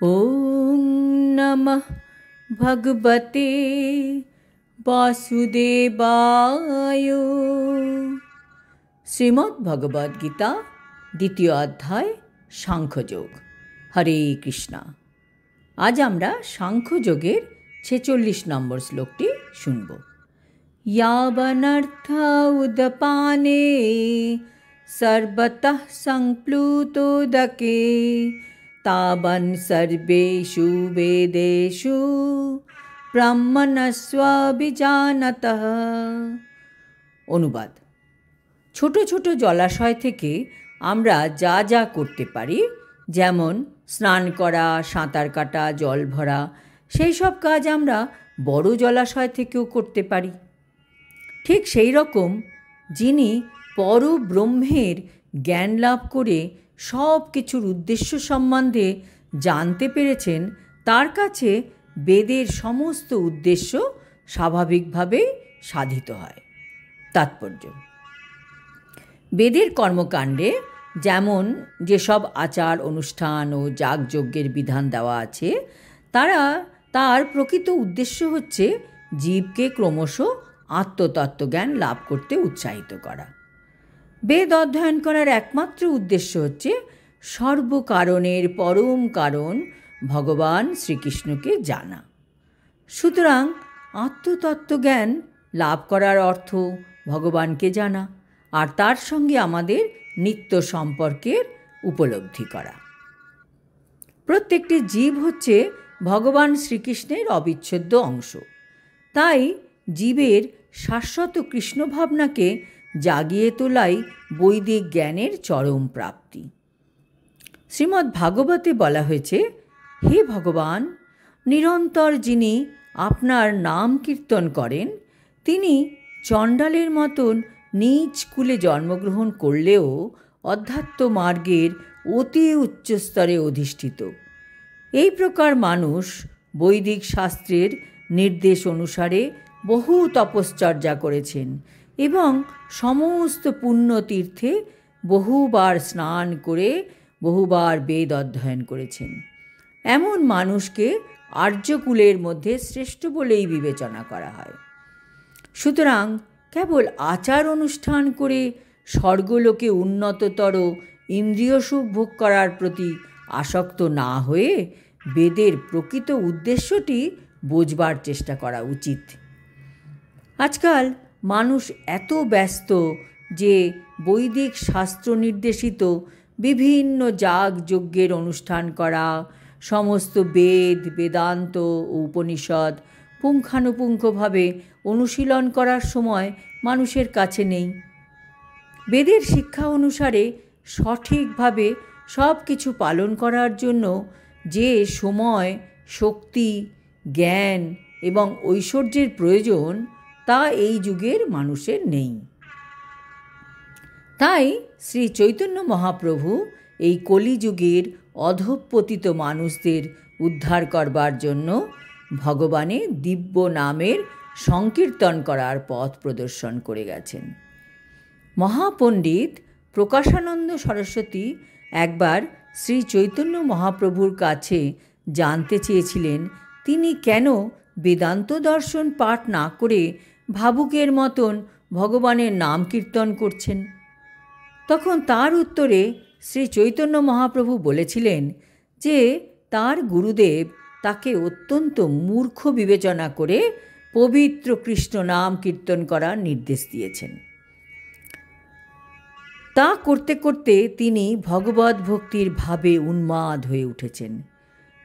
ॐ नमः भगवते वासुदेवाय। শ্রীমদ্ ভগবদ গীতা দ্বিতীয় অধ্যায় সাংখ্যযোগ। হরে কৃষ্ণা। আজ আমরা সাংখ্যযোগের 46 নম্বর শ্লোকটি শুনব। यावनर्थ उदपाने सर्वतः संप्लुतोदके तावन् सर्वेषु वेदेषु ব্রহ্মণস্ববিজানতঃ। অনুবাদ: ছোট ছোট জলাশয় থেকে আমরা যা যা করতে পারি, যেমন স্নান করা, সাঁতার কাটা, জল ভরা, সেই সব কাজ আমরা বড় জলাশয় থেকেও করতে পারি। ঠিক সেই রকম যিনি পরব্রহ্মের জ্ঞান লাভ করে সব কিছুর উদ্দেশ্য সম্বন্ধে জানতে পেরেছেন, তার কাছে বেদের সমস্ত উদ্দেশ্য স্বাভাবিকভাবেই সাধিত হয়। তাৎপর্য: বেদের কর্মকাণ্ডে যেমন যেসব আচার অনুষ্ঠান ও যাগযজ্ঞের বিধান দেওয়া আছে, তার প্রকৃত উদ্দেশ্য হচ্ছে জীবকে ক্রমশ আত্মতত্ত্বজ্ঞান লাভ করতে উৎসাহিত করা। বেদ অধ্যয়ন করার একমাত্র উদ্দেশ্য হচ্ছে সর্বকারণের পরম কারণ ভগবান শ্রীকৃষ্ণকে জানা। সুতরাং আত্মতত্ত্বজ্ঞান লাভ করার অর্থ ভগবানকে জানা আর তার সঙ্গে আমাদের নিত্য সম্পর্কের উপলব্ধি করা। প্রত্যেকটি জীব হচ্ছে ভগবান শ্রীকৃষ্ণের অবিচ্ছেদ্য অংশ। তাই জীবের শাশ্বত কৃষ্ণ ভাবনাকে জাগিয়ে তোলাই বৈদিক জ্ঞানের চরম প্রাপ্তি। শ্রীমদ্ ভাগবতে বলা হয়েছে, হে ভগবান, নিরন্তর যিনি আপনার নাম কীর্তন করেন, তিনি চণ্ডালের মতন নিজ কুলে জন্মগ্রহণ করলেও অধ্যাত্ম মার্গের অতি উচ্চস্তরে অধিষ্ঠিত। এই প্রকার মানুষ বৈদিক শাস্ত্রের নির্দেশ অনুসারে বহু তপশ্চর্যা করেছেন এবং সমস্ত পুণ্যতীর্থে বহুবার স্নান করে বহুবার বেদ অধ্যয়ন করেছেন। এমন মানুষকে আর্যকুলের মধ্যে শ্রেষ্ঠ বলেই বিবেচনা করা হয়। সুতরাং কেবল আচার অনুষ্ঠান করে স্বর্গলোকে উন্নততর ইন্দ্রিয় সুখ ভোগ করার প্রতি আসক্ত না হয়ে বেদের প্রকৃত উদ্দেশ্যটি বোঝবার চেষ্টা করা উচিত। আজকাল মানুষ এত ব্যস্ত যে বৈদিক শাস্ত্র নির্দেশিত বিভিন্ন যাগযজ্ঞের অনুষ্ঠান করা, সমস্ত বেদ, বেদান্ত ও উপনিষদ পুঙ্খানুপুঙ্খভাবে অনুশীলন করার সময় মানুষের কাছে নেই। বেদের শিক্ষা অনুসারে সঠিকভাবে সব কিছু পালন করার জন্য যে সময়, শক্তি, জ্ঞান এবং ঐশ্বর্যের প্রয়োজন, তা এই যুগের মানুষের নেই। তাই শ্রী চৈতন্য মহাপ্রভু এই কলিযুগের অধঃপতিত মানুষদের উদ্ধার করবার জন্য ভগবানের দিব্য নামের সংকীর্তন করার পথ প্রদর্শন করে গেছেন। মহাপণ্ডিত প্রকাশানন্দ সরস্বতী একবার শ্রী চৈতন্য মহাপ্রভুর কাছে জানতে চেয়েছিলেন, তিনি কেন বেদান্ত দর্শন পাঠ না করে ভাবুকের মতন ভগবানের নাম কীর্তন করছেন। তখন তার উত্তরে শ্রী চৈতন্য মহাপ্রভু বলেছিলেন যে তার গুরুদেব তাকে অত্যন্ত মূর্খ বিবেচনা করে পবিত্র কৃষ্ণ নাম কীর্তন করার নির্দেশ দিয়েছেন। তা করতে করতে তিনি ভগবদ্ ভক্তির ভাবে উন্মাদ হয়ে উঠেছেন।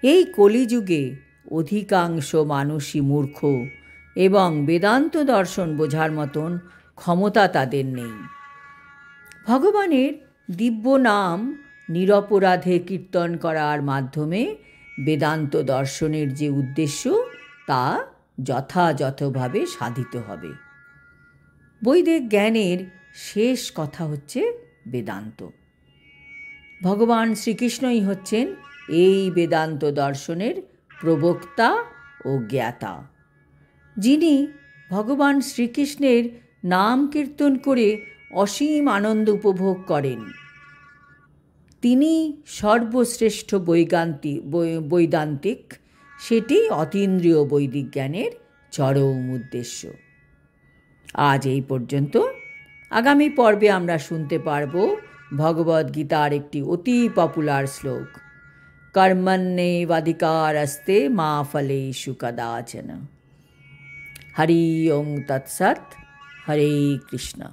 এই কলিযুগে অধিকাংশ মানুষই মূর্খ এবং বেদান্ত দর্শন বোঝার মতন ক্ষমতা তাদের নেই। ভগবানের দিব্য নাম নিরপরাধে কীর্তন করার মাধ্যমে বেদান্ত দর্শনের যে উদ্দেশ্য, তা যথাযথভাবে সাধিত হবে। বৈদিক জ্ঞানের শেষ কথা হচ্ছে বেদান্ত। ভগবান শ্রীকৃষ্ণই হচ্ছেন এই বেদান্ত দর্শনের প্রবক্তা ও জ্ঞাতা, যিনি ভগবান শ্রীকৃষ্ণের নাম কীর্তন করে অসীম আনন্দ উপভোগ করেন। তিনি সর্বশ্রেষ্ঠ বৈদান্তিক, সেটি অতীন্দ্রিয় বৈদিক জ্ঞানের চরম উদ্দেশ্য। আজ এই পর্যন্ত। আগামী পর্বে আমরা শুনতে পারব ভগবদ্গীতার একটি অতি পপুলার শ্লোক, কর্মণ্যেবাধিকারস্তে মা ফলেষু কদাচন। হরি ওং তৎসৎ। হরে কৃষ্ণ।